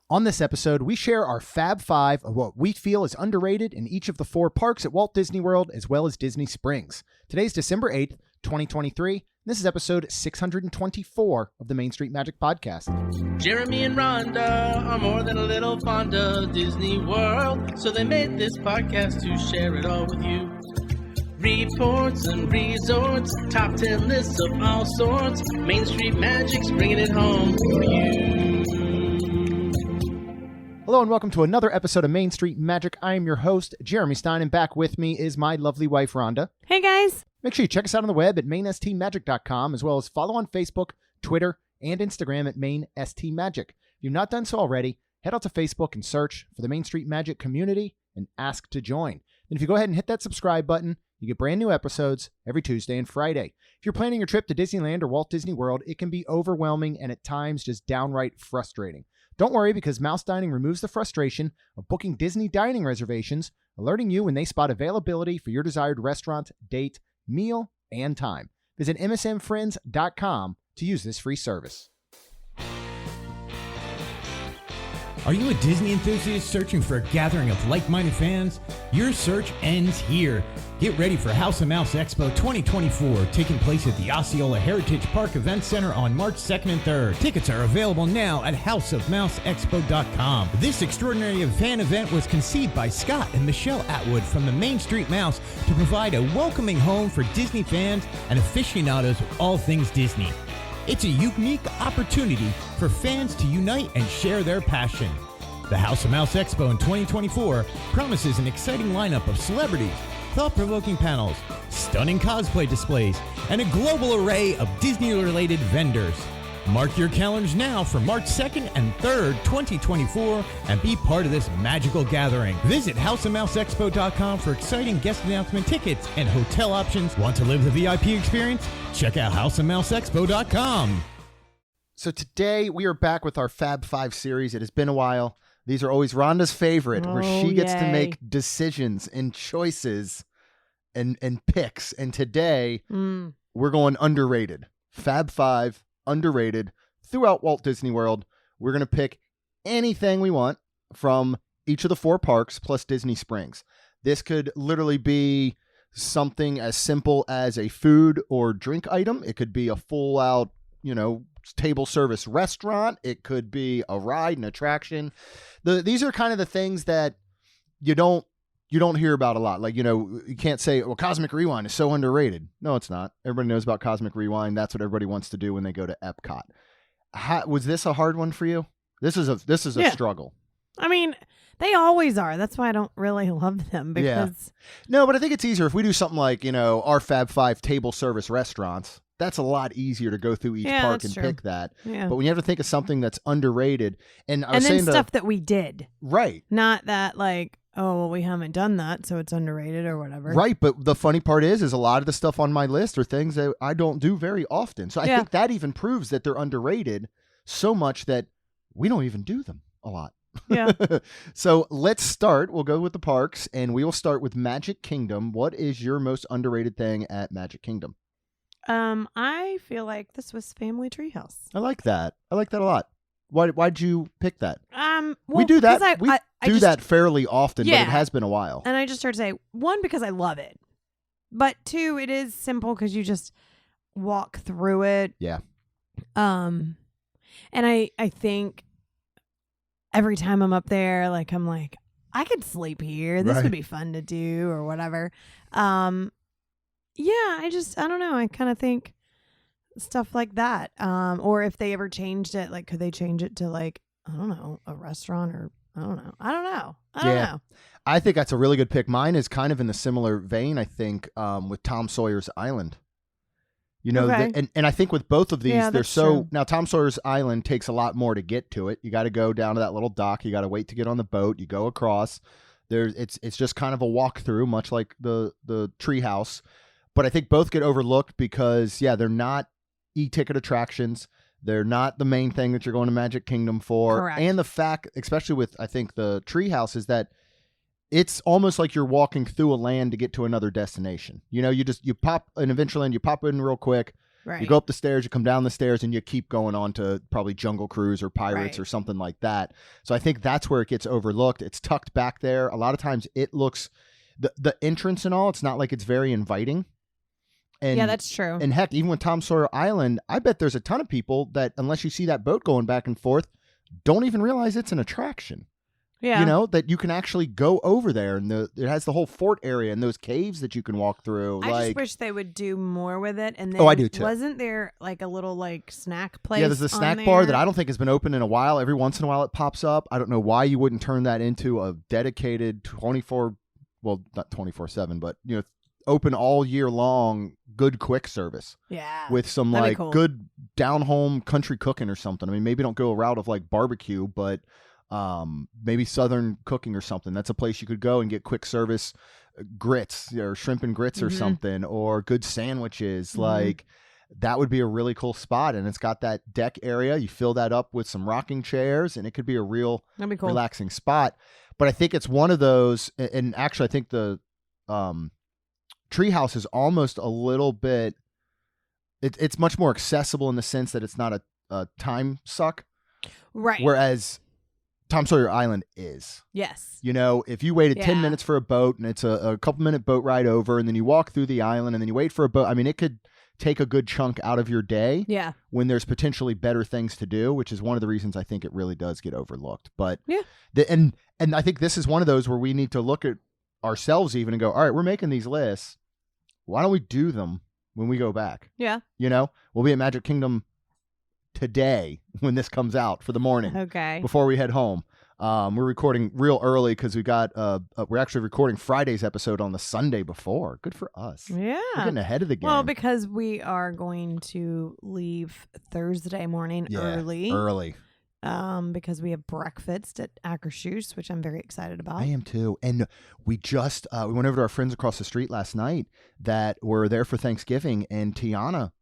On this episode, we share our Fab Five of what we feel is underrated in each of the 4 parks at Walt Disney World, as well as Disney Springs. Today's December 8th, 2023. This is episode 624 of the Main Street Magic Podcast. Jeremy and Rhonda are more than a little fond of Disney World, so they made this podcast to share it all with you. Reports and resorts, top 10 lists of all sorts. Main Street Magic's bringing it home for you. Hello and welcome to another episode of Main Street Magic. I am your host, Jeremy Stein, and back with me is my lovely wife, Rhonda. Hey, guys. Make sure you check us out on the web at mainstmagic.com, as well as follow on Facebook, Twitter, and Instagram at mainstmagic. If you've not done so already, head out to Facebook and search for the Main Street Magic community and ask to join. Then if you go ahead and hit that subscribe button, you get brand new episodes every Tuesday and Friday. If you're planning your trip to Disneyland or Walt Disney World, it can be overwhelming and at times just downright frustrating. Don't worry, because Mouse Dining removes the frustration of booking Disney dining reservations, alerting you when they spot availability for your desired restaurant, date, meal, and time. Visit msmfriends.com to use this free service. Are you a Disney enthusiast searching for a gathering of like-minded fans? Your search ends here. Get ready for House of Mouse Expo 2024, taking place at the Osceola Heritage Park Event Center on March 2nd and 3rd. Tickets are available now at houseofmouseexpo.com. This extraordinary fan event was conceived by Scott and Michelle Atwood from the Main Street Mouse to provide a welcoming home for Disney fans and aficionados of all things Disney. It's a unique opportunity for fans to unite and share their passion. The House of Mouse Expo in 2024 promises an exciting lineup of celebrities, thought-provoking panels, stunning cosplay displays, and a global array of Disney-related vendors. Mark your calendars now for March 2nd and 3rd, 2024, and be part of this magical gathering. Visit houseofmouseexpo.com for exciting guest announcement tickets and hotel options. Want to live the VIP experience? Check out houseofmouseexpo.com. So today we are back with our Fab Five series. It has been a while. These are always Rhonda's favorite, where she gets to make decisions and choices and picks. And today we're going underrated. Fab Five, underrated, throughout Walt Disney World. We're going to pick anything we want from each of the 4 parks plus Disney Springs. This could literally be something as simple as a food or drink item. It could be a full out, table service restaurant. It could be a ride, an attraction. These are kind of the things that you don't hear about a lot. Like, you can't say, well, Cosmic Rewind is so underrated. No, it's not. Everybody knows about Cosmic Rewind. That's what everybody wants to do when they go to Epcot. Was this a hard one for you? This is a struggle. I mean, they always are. That's why I don't really love them, because No, but I think it's easier if we do something like, our Fab Five table service restaurants. That's a lot easier to go through each park and pick that. Yeah. But when you have to think of something that's underrated, and then stuff that we did. Right. Not that like, oh, well, we haven't done that, so it's underrated or whatever. Right, but the funny part is a lot of the stuff on my list are things that I don't do very often. So I think that even proves that they're underrated so much that we don't even do them a lot. Yeah. So let's start. We'll go with the parks, and we will start with Magic Kingdom. What is your most underrated thing at Magic Kingdom? I feel like this was Family Treehouse. I like that. I like that a lot. Why'd you pick that? Well, we do that. I do that fairly often, but it has been a while. And I just started to say, 1, because I love it, but 2, it is simple because you just walk through it. Yeah. And I think every time I'm up there, I'm like, I could sleep here. This would be fun to do or whatever. Yeah, I don't know. I kind of think stuff like that. Or if they ever changed it, could they change it to I don't know, a restaurant or I don't know. I don't know. I think that's a really good pick. Mine is kind of in the similar vein, I think, with Tom Sawyer's Island. And I think with both of these, they're so true. Now Tom Sawyer's Island takes a lot more to get to it. You got to go down to that little dock. You got to wait to get on the boat. You go across. It's just kind of a walkthrough, much like the treehouse. But I think both get overlooked because, they're not e-ticket attractions. They're not the main thing that you're going to Magic Kingdom for. Correct. And the fact, especially with, I think, the treehouse, is that it's almost like you're walking through a land to get to another destination. You pop an Adventureland, you pop in real quick, Right. You go up the stairs, you come down the stairs, and you keep going on to probably Jungle Cruise or Pirates Right. or something like that. So I think that's where it gets overlooked. It's tucked back there. A lot of times it looks, the entrance and all, it's not like it's very inviting. And, yeah, that's true. And heck, even with Tom Sawyer Island, I bet there's a ton of people that, unless you see that boat going back and forth, don't even realize it's an attraction. Yeah. You know, that you can actually go over there, and it has the whole fort area and those caves that you can walk through. I like, just wish they would do more with it. And then, I do too. Wasn't there like a little like snack place? yeah, there's a snack bar that I don't think has been open in a while. Every once in a while it pops up. I don't know why you wouldn't turn that into a dedicated 24, well, not 24/7, but open all year long, good quick service. Yeah. With some That'd be like cool. good down home country cooking or something. I mean, maybe don't go a route of like barbecue, but maybe Southern cooking or something. That's a place you could go and get quick service grits or shrimp and grits or something, or good sandwiches. Like that would be a really cool spot. And it's got that deck area. You fill that up with some rocking chairs, and it could be a real That'd be cool. relaxing spot. But I think it's one of those, and actually I think the Treehouse is almost a little bit, it's much more accessible in the sense that it's not a time suck. Right. Whereas Tom Sawyer Island is. Yes. If you waited 10 Yeah. minutes for a boat, and it's a couple minute boat ride over, and then you walk through the island, and then you wait for a boat, I mean, it could take a good chunk out of your day. Yeah. When there's potentially better things to do, which is one of the reasons I think it really does get overlooked. But yeah, and I think this is one of those where we need to look at ourselves even and go, all right, we're making these lists. Why don't we do them when we go back? Yeah. We'll be at Magic Kingdom today when this comes out for the morning. Okay. Before we head home. We're recording real early because we're actually recording Friday's episode on the Sunday before. Good for us. Yeah. We're getting ahead of the game. Well, because we are going to leave Thursday morning early. Because we have breakfast at Akershus, which I'm very excited about. I am too. And we just we went over to our friends across the street last night that were there for Thanksgiving, and Tiana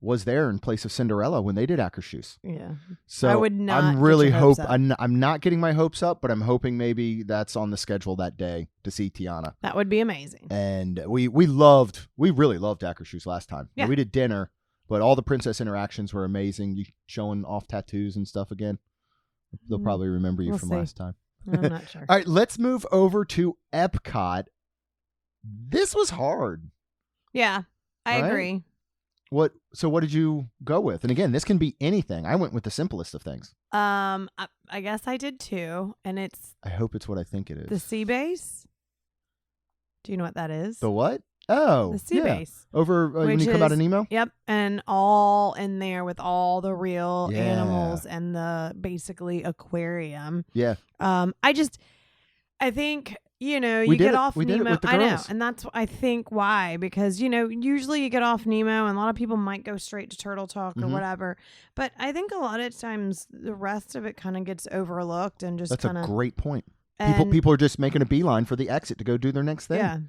was there in place of Cinderella when they did Akershus. Yeah. So I would not I'm get really your hopes up. I'm not getting my hopes up, but I'm hoping maybe that's on the schedule that day to see Tiana. That would be amazing. And we really loved Akershus last time. Yeah. We did dinner, but all the princess interactions were amazing. You showing off tattoos and stuff again. They'll probably remember you We'll from see. last time. I'm not sure. All right, let's move over to Epcot. This was hard. Yeah, I Right? agree. So what did you go with? And again, this can be anything. I went with the simplest of things. I guess I did too, and it's I hope it's what I think it is. the sea base. Do you know what that is? The what? Oh, The sea yeah. base. Over when Which you come out is- of Nemo? Yep, and all in there with all the real Yeah. animals and the basically aquarium. Yeah. I think you We did get it. off We did it Nemo. with the I know, girls. and that's I think why because usually you get off Nemo, and a lot of people might go straight to Turtle Talk or Mhm. whatever. But I think a lot of times the rest of it kind of gets overlooked and just That's kind a of great point. People are just making a beeline for the exit to go do their next thing. yeah.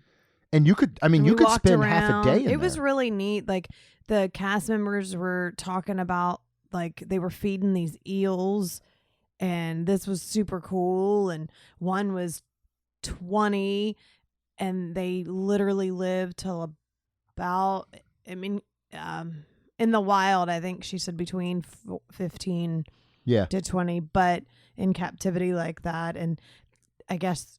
And you could, And you we could walked spend half a day around. in It was there. really neat. Like the cast members were talking about, like they were feeding these eels, and this was super cool. And one was 20, and they literally lived till about. I mean, in the wild, I think she said between 15 Yeah. to 20, but in captivity like that, and I guess.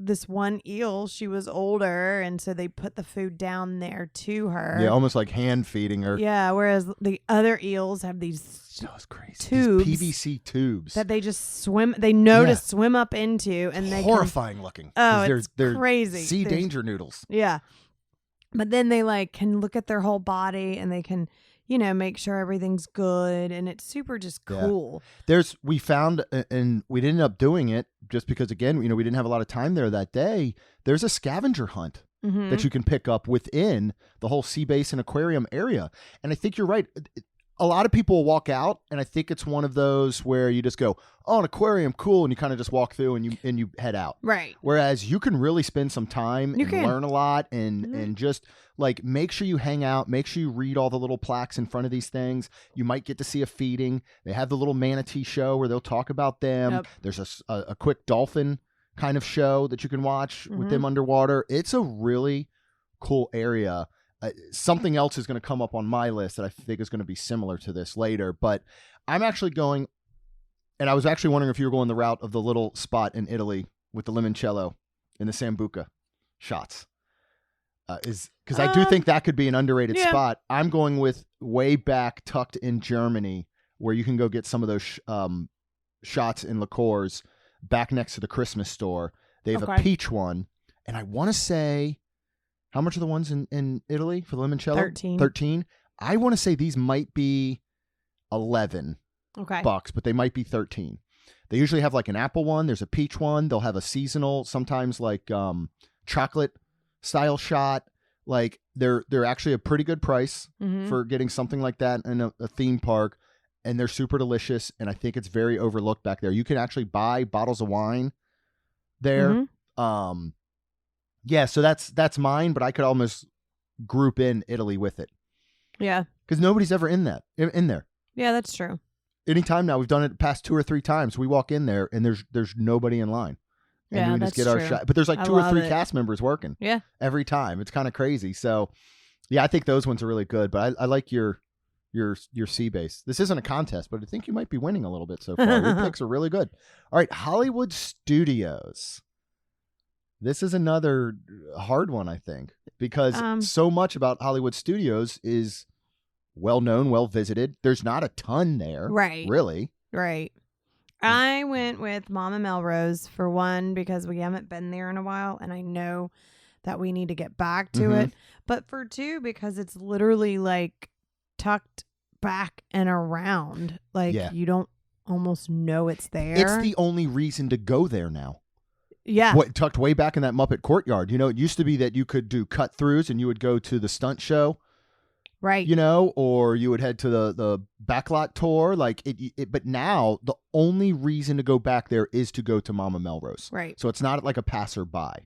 This one eel, she was older, and so they put the food down there to her. Yeah, almost like hand feeding her. Yeah, whereas the other eels have these That was crazy. Tubes These PVC tubes. that they just swim. They know to swim up into, and they horrifying looking. Oh, 'Cause it's they're crazy. Sea There's- danger noodles. Yeah, but then they can look at their whole body, and they can make sure everything's good, and it's super just Yeah. cool. We found, and we didn't end up doing it just because, again, we didn't have a lot of time there that day. There's a scavenger hunt Mhm. that you can pick up within the whole sea base and aquarium area. And I think you're right. A lot of people will walk out, and I think it's one of those where you just go, "Oh, an aquarium, cool," and you kind of just walk through and you head out. Right. Whereas you can really spend some time You and can. learn a lot and Mhm. and just like make sure you hang out, make sure you read all the little plaques in front of these things. You might get to see a feeding. They have the little manatee show where they'll talk about them. Yep. There's a quick dolphin kind of show that you can watch with Mhm. them underwater. It's a really cool area. Something else is going to come up on my list that I think is going to be similar to this later. But I'm actually going, and I was actually wondering if you were going the route of the little spot in Italy with the limoncello and the sambuca shots. Because I do think that could be an underrated spot. I'm going with way back tucked in Germany, where you can go get some of those shots and liqueurs back next to the Christmas store. They have a peach one, and I want to say, how much are the ones in Italy for the limoncello? 13. I want to say these might be 11 bucks, but they might be 13. They usually have like an apple one. There's a peach one. They'll have a seasonal, sometimes like chocolate style shot. Like they're actually a pretty good price for getting something like that in a theme park, and they're super delicious. And I think it's very overlooked back there. You can actually buy bottles of wine there. Yeah, so that's mine, but I could almost group in Italy with it. Yeah. Because nobody's ever in there. Yeah, that's true. Anytime now, we've done it past 2 or 3 times. We walk in there and there's nobody in line. And we just get our shot. But there's like 2 or 3 cast members working. Yeah. Every time. It's kind of crazy. So yeah, I think those ones are really good. But I like your sea base. This isn't a contest, but I think you might be winning a little bit so far. Your picks are really good. All right, Hollywood Studios. This is another hard one, I think, because so much about Hollywood Studios is well known, well visited. There's not a ton there, right? Really, right. I went with Mama Melrose for one because we haven't been there in a while, and I know that we need to get back to it. But for 2, because it's literally like tucked back and around, like you don't almost know it's there. It's the only reason to go there now. Yeah. Tucked way back in that Muppet courtyard. You know, it used to be that you could do cut throughs and you would go to the stunt show. Right. You know, or you would head to the backlot tour. Like but now the only reason to go back there is to go to Mama Melrose. Right. So it's not like a passerby.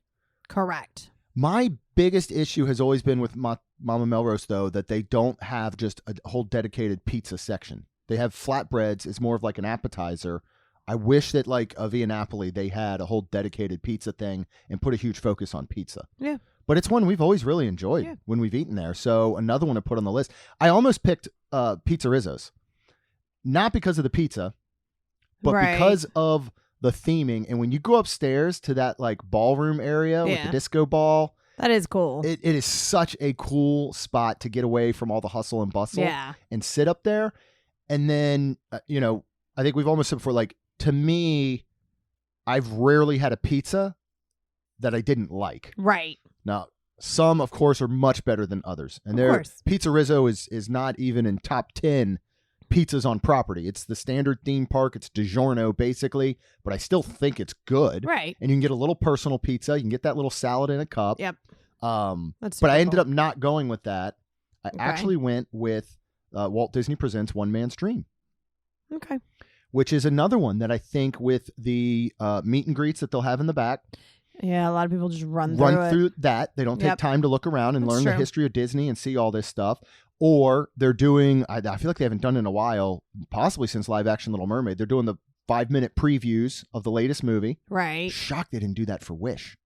Correct. My biggest issue has always been with Mama Melrose, though, that they don't have just a whole dedicated pizza section. They have flatbreads. It's more of like an appetizer. I wish that like a Via Napoli, they had a whole dedicated pizza thing and put a huge focus on pizza. Yeah. But it's one we've always really enjoyed when we've eaten there. So another one to put on the list. I almost picked Pizza Rizzo's. Not because of the pizza, but because of the theming. And when you go upstairs to that like ballroom area with the disco ball. That is cool. It is such a cool spot to get away from all the hustle and bustle and sit up there. And then, you know, I think we've almost said before, like, to me, I've rarely had a pizza that I didn't like. Right. Now, some, of course, are much better than others. And Pizza Rizzo is not even in top 10 pizzas on property. It's the standard theme park. It's DiGiorno, basically. But I still think it's good. Right. And you can get a little personal pizza. You can get that little salad in a cup. Yep. But I ended up not going with that. I actually went with Walt Disney Presents One Man's Dream. Okay. Which is another one that I think with the meet and greets that they'll have in the back. Yeah, a lot of people just run through that. They don't take time to look around and learn the history of Disney and see all this stuff. Or they're doing, I feel like they haven't done it in a while, possibly since live action Little Mermaid. They're doing the 5-minute previews of the latest movie. Right. Shocked they didn't do that for Wish.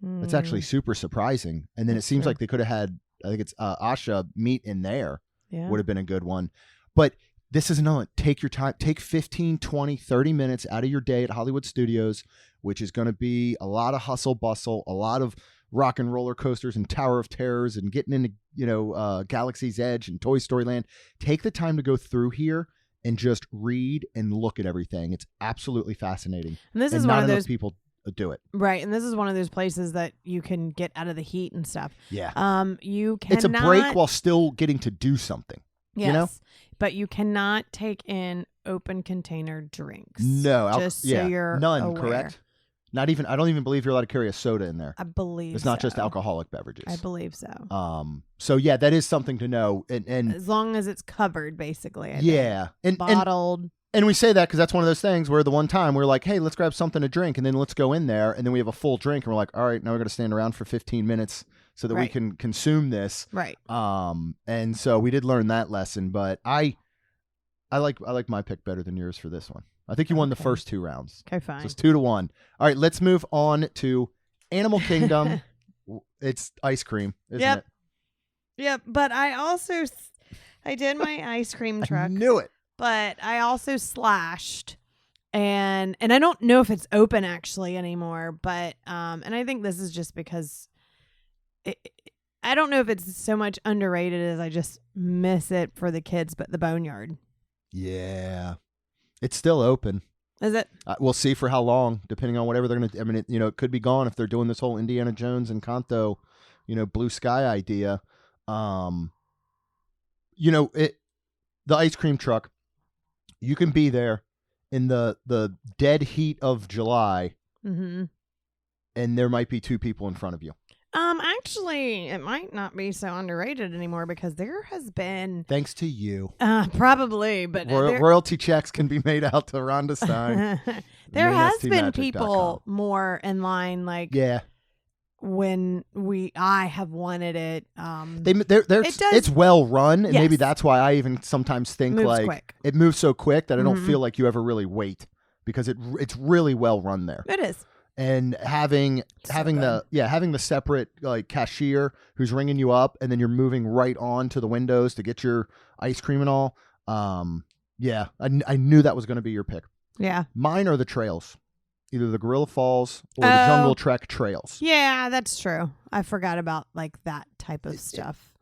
That's actually super surprising. And then it seems like they could have had, I think it's Asha meet in there. Yeah. Would have been a good one. But this is another one. Take your time. Take 15, 20, 30 minutes out of your day at Hollywood Studios, which is going to be a lot of hustle bustle, a lot of rock and roller coasters and Tower of Terrors and getting into, you know, Galaxy's Edge and Toy Story Land. Take the time to go through here and just read and look at everything. It's absolutely fascinating. And this is one of those people do it. Right. And this is one of those places that you can get out of the heat and stuff. Yeah. You cannot. It's a break while still getting to do something. Yes. You know? But you cannot take in open container drinks. No. Just so you're none, aware. Correct? Not even, I don't even believe you're allowed to carry a soda in there. I believe it's not just alcoholic beverages. I believe so. So yeah, that is something to know. And as long as it's covered, basically. I think. And bottled. And we say that because that's one of those things where the one time we're like, hey, let's grab something to drink, and then let's go in there, and then we have a full drink, and we're like, all right, now we're going to stand around for 15 minutes so that we can consume this. Right. And so we did learn that lesson, but I like my pick better than yours for this one. I think you won the first 2 rounds. Okay, fine. So it's 2-1. All right, let's move on to Animal Kingdom. It's ice cream, isn't it? Yep. But I did my ice cream truck. I knew it. But I also slashed. And I don't know if it's open actually anymore, but and I think this is just because I don't know if it's so much underrated as I just miss it for the kids, but the Boneyard. Yeah. It's still open. Is it? We'll see for how long, depending on whatever they're going to. I mean, it could be gone if they're doing this whole Indiana Jones and Kanto, blue sky idea. The ice cream truck, you can be there in the dead heat of July, and there might be 2 people in front of you. Actually, it might not be so underrated anymore because there has been, thanks to you, probably, but royalty checks can be made out to Rhonda Stein. There has been people more in line, like when I have wanted it. It's well run, and yes. maybe that's why I even sometimes think it moves so quick that I don't feel like you ever really wait because it's really well run there. It is. And having the separate like cashier who's ringing you up, and then you're moving right on to the windows to get your ice cream and all. I knew that was going to be your pick. Yeah, mine are the trails, either the Gorilla Falls or the Jungle Trek trails. Yeah, that's true. I forgot about like that type of stuff.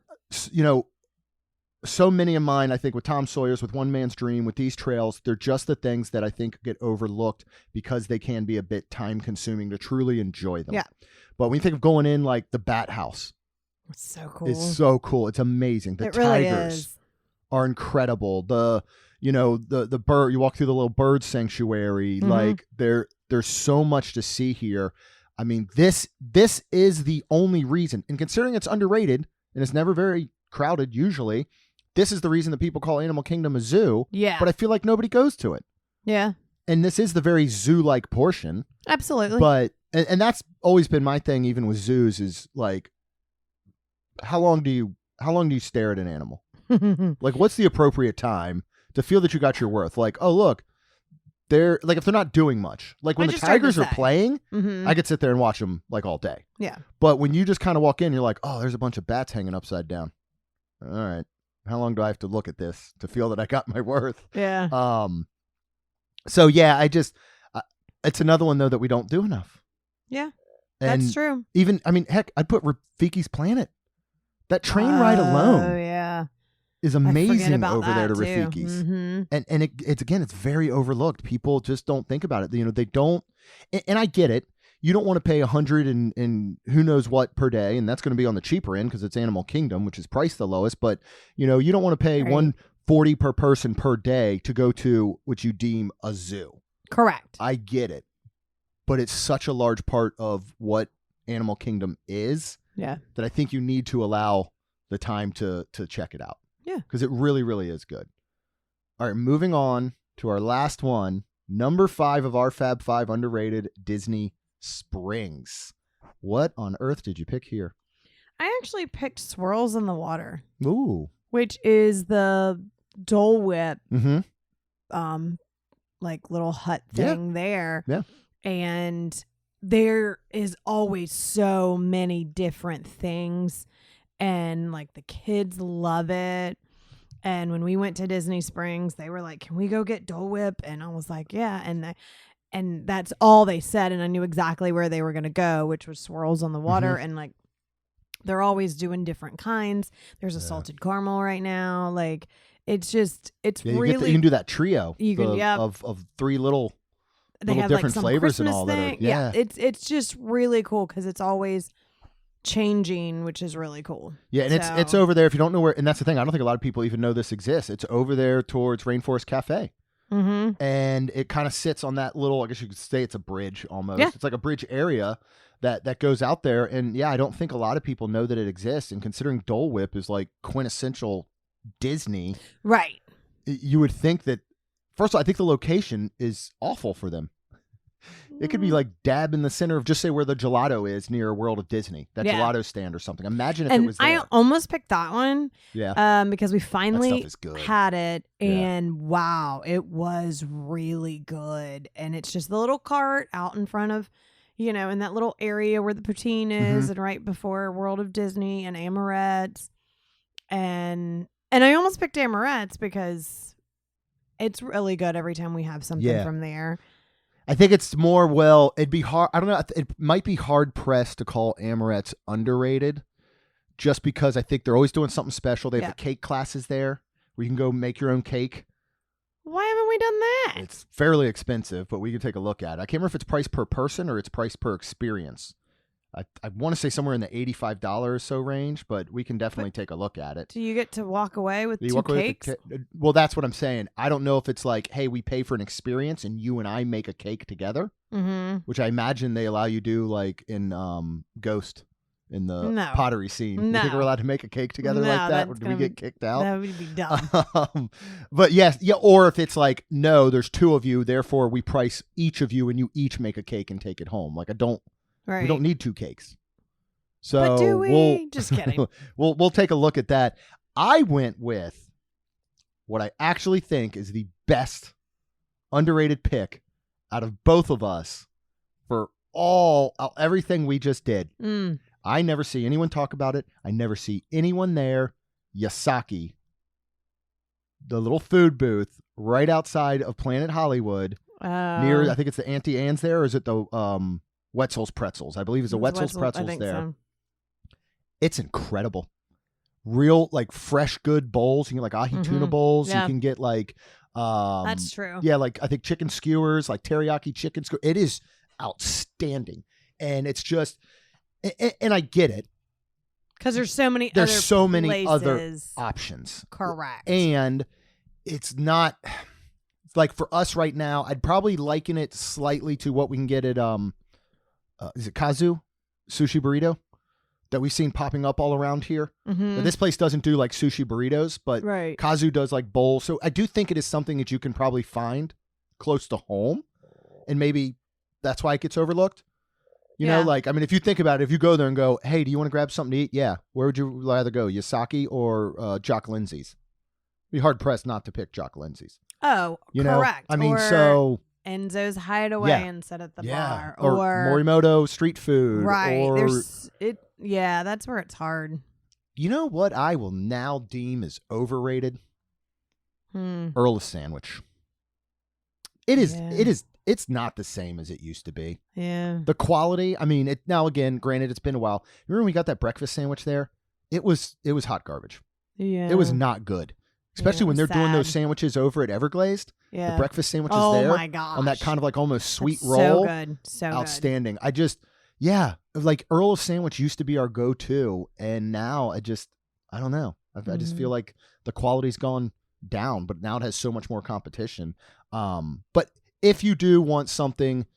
So many of mine, I think, with Tom Sawyer's, with One Man's Dream, with these trails, they're just the things that I think get overlooked because they can be a bit time-consuming to truly enjoy them. Yeah. But when you think of going in, like the Bat House, it's so cool. It's so cool. It's amazing. The tigers are incredible. The bird. You walk through the little bird sanctuary. Like there's so much to see here. I mean, this is the only reason, and considering it's underrated and it's never very crowded usually. This is the reason that people call Animal Kingdom a zoo. Yeah. But I feel like nobody goes to it. Yeah. And this is the very zoo-like portion. Absolutely. But, and that's always been my thing, even with zoos, is like, how long do you stare at an animal? Like, what's the appropriate time to feel that you got your worth? Like, oh, look, they're like, if they're not doing much, like when the tigers are playing, I could sit there and watch them like all day. Yeah. But when you just kind of walk in, you're like, oh, there's a bunch of bats hanging upside down. All right. How long do I have to look at this to feel that I got my worth? Yeah. So yeah, it's another one though that we don't do enough. Yeah. And that's true. Even, I mean, heck, I'd put Rafiki's Planet. That train ride alone is amazing over there to Rafiki's. And it's very overlooked. People just don't think about it. They don't, and I get it. You don't want to pay $100 and who knows what per day, and that's going to be on the cheaper end because it's Animal Kingdom, which is priced the lowest. But you don't want to pay $140 per person per day to go to what you deem a zoo. Correct. I get it, but it's such a large part of what Animal Kingdom is. Yeah. That I think you need to allow the time to check it out. Yeah. Because it really, really is good. All right, moving on to our last one, number 5 of our Fab Five underrated Disney Springs. What on earth did you pick here? I actually picked Swirls in the Water. Ooh. Which is the Dole Whip, like little hut thing there. Yeah. And there is always so many different things. And like the kids love it. And when we went to Disney Springs, they were like, can we go get Dole Whip? And I was like, yeah. And that's all they said. And I knew exactly where they were going to go, which was Swirls on the Water. And like, they're always doing different kinds. There's a salted caramel right now. Like, it's really. You can do that trio. You can, of 3 little have different like some flavors Christmas and all thing. that. Yeah. It's just really cool because it's always changing, which is really cool. Yeah, and it's over there. If you don't know where, and that's the thing, I don't think a lot of people even know this exists. It's over there towards Rainforest Cafe. And it kind of sits on that little, I guess you could say it's a bridge almost. Yeah. It's like a bridge area that goes out there. And yeah, I don't think a lot of people know that it exists. And considering Dole Whip is like quintessential Disney, right? You would think that, first of all, I think the location is awful for them. It could be like dab in the center of, just say where the gelato is near World of Disney, that gelato stand or something. Imagine if it was there. I almost picked that one. Yeah. Because we finally had it, and yeah. Wow, it was really good. And it's just the little cart out in front of, in that little area where the poutine is, and right before World of Disney and Amorette's. and I almost picked Amarette's because it's really good every time we have something from there. I think it's more, it'd be hard. I don't know. It might be hard pressed to call Amarette's underrated just because I think they're always doing something special. They have the cake classes there where you can go make your own cake. Why haven't we done that? It's fairly expensive, but we can take a look at it. I can't remember if it's priced per person or it's priced per experience. I want to say somewhere in the $85 or so range, but we can definitely take a look at it. Do you get to walk away with two cakes? Well, that's what I'm saying. I don't know if it's like, hey, we pay for an experience and you and I make a cake together, which I imagine they allow you to do like in Ghost in the pottery scene. No. You think we're allowed to make a cake together like that? Or do we get kicked out? That would be dumb. But yes, or if it's like, no, there's two of you, therefore we price each of you and you each make a cake and take it home. Like we don't need two cakes. So but do we? Just kidding. we'll take a look at that. I went with what I actually think is the best underrated pick out of both of us for everything we just did. I never see anyone talk about it. I never see anyone there. Yasaki, the little food booth right outside of Planet Hollywood, near, I think it's the Auntie Anne's there, or is it the Wetzel's Pretzels? I believe it's the Wetzel's Pretzels there. So. It's incredible. Real, like, fresh, good bowls. You can get, like, ahi tuna bowls. Yeah. You can get, like... that's true. Yeah, like, I think chicken skewers, like teriyaki chicken skewers. It is outstanding. And it's just... And I get it. Because there's so many other options. Correct. And it's not... Like, for us right now, I'd probably liken it slightly to what we can get at... is it Kazu sushi burrito that we've seen popping up all around here? Now, this place doesn't do like sushi burritos, but Kazu does like bowls. So I do think it is something that you can probably find close to home, and maybe that's why it gets overlooked. You know, like, I mean, if you think about it, if you go there and go, hey, do you want to grab something to eat? Yeah. Where would you rather go, Yasaki or Jock Lindsay's? Be hard pressed not to pick Jock Lindsay's. Oh, you correct. Know? I mean, so Enzo's Hideaway and sit at the bar, or Morimoto street food, right? Or, that's where it's hard. You know what I will now deem is overrated? Earl's Sandwich. It is. Yeah. It's not the same as it used to be. Yeah. The quality. I mean, now again, granted, it's been a while. Remember when we got that breakfast sandwich there? It was hot garbage. Yeah. It was not good. Especially when they're doing those sandwiches over at Everglazed. Yeah. The breakfast sandwiches there. Oh my gosh. On that kind of like almost sweet That's roll. So good. So outstanding. Good. Like Earl's Sandwich used to be our go-to. And now I don't know. I just feel like the quality's gone down, but now it has so much more competition. But if you do want something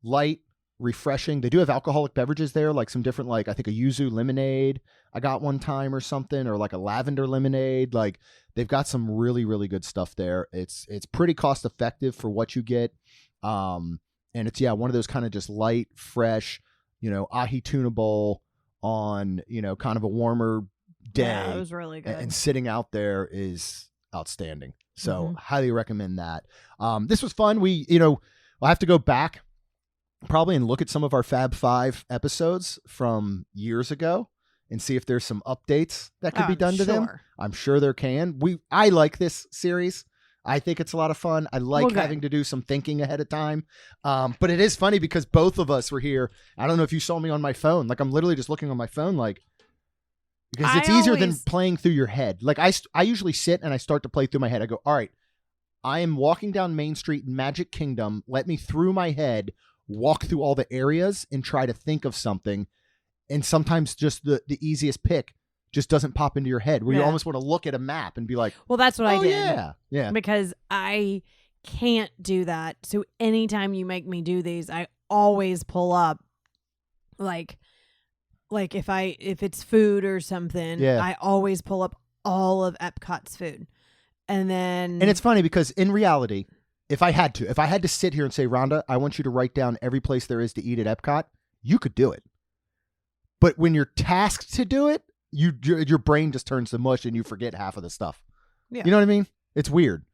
light, refreshing, they do have alcoholic beverages there, like some different, like I think a yuzu lemonade I got one time or something, or like a lavender lemonade. Like they've got some really, really good stuff there. It's pretty cost effective for what you get. And it's, one of those kind of just light, fresh, ahi tuna bowl on, kind of a warmer day. Yeah, it was really good. And sitting out there is outstanding. So highly recommend that. This was fun. I'll have to go back probably and look at some of our Fab Five episodes from years ago and see if there's some updates that could be done to them. I'm sure there can. I like this series. I think it's a lot of fun. I like having to do some thinking ahead of time. But it is funny because both of us were here. I don't know if you saw me on my phone. Like I'm literally just looking on my phone, like, because it's easier than playing through your head. Like I usually sit and I start to play through my head. I go, all right, I am walking down Main Street in Magic Kingdom. Let me through my head walk through all the areas and try to think of something. And sometimes just the easiest pick just doesn't pop into your head, where you almost want to look at a map and be like, well, that's what I did. Yeah. Because I can't do that. So anytime you make me do these, I always pull up like if it's food or something, I always pull up all of Epcot's food. And it's funny because in reality, if I had to sit here and say, Rhonda, I want you to write down every place there is to eat at Epcot, you could do it. But when you're tasked to do it, your brain just turns to mush and you forget half of the stuff. Yeah. You know what I mean? It's weird.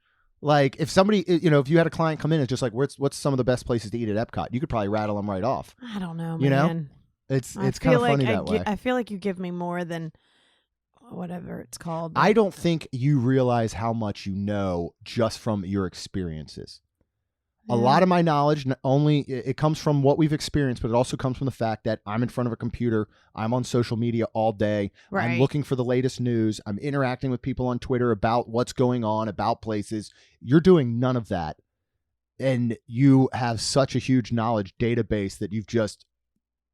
Like if somebody, if you had a client come in and just like, what's some of the best places to eat at Epcot? You could probably rattle them right off. I don't know, man. You know? It's kind of funny that way. I feel like you give me more than whatever it's called. I don't think you realize how much you know just from your experiences. A lot of my knowledge, it comes from what we've experienced, but it also comes from the fact that I'm in front of a computer. I'm on social media all day. Right. I'm looking for the latest news. I'm interacting with people on Twitter about what's going on, about places. You're doing none of that. And you have such a huge knowledge database that you've just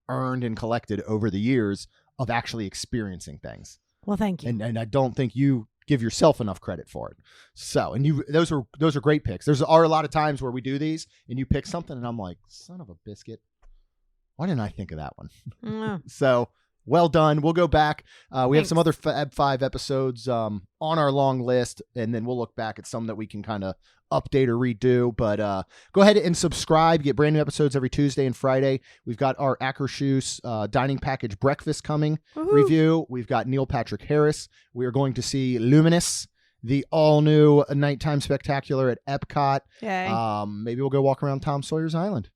earned and collected over the years of actually experiencing things. Well, thank you. And I don't think you give yourself enough credit for it. So, and those are great picks. There are a lot of times where we do these and you pick something and I'm like, son of a biscuit. Why didn't I think of that one? So well done. We'll go back. We have some other Fab Five episodes on our long list, and then we'll look back at some that we can kind of update or redo. But go ahead and subscribe. You get brand new episodes every Tuesday and Friday. We've got our Akershus dining package breakfast coming review. We've got Neil Patrick Harris. We are going to see Luminous, the all-new nighttime spectacular at Epcot. Okay. Maybe we'll go walk around Tom Sawyer's Island.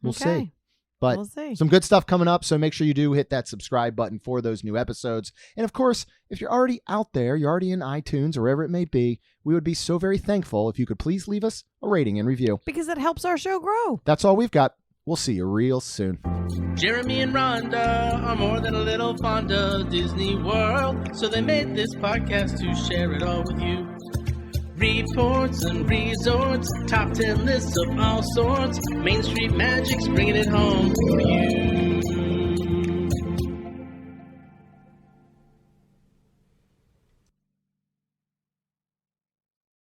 We'll see. But we'll see. Some good stuff coming up, so make sure you do hit that subscribe button for those new episodes. And of course, if you're already out there, you're already in iTunes or wherever it may be, we would be so very thankful if you could please leave us a rating and review. Because it helps our show grow. That's all we've got. We'll see you real soon. Jeremy and Rhonda are more than a little fond of Disney World, so they made this podcast to share it all with you. Reports and resorts, top 10 lists of all sorts, Main Street Magic's bringing it home for you.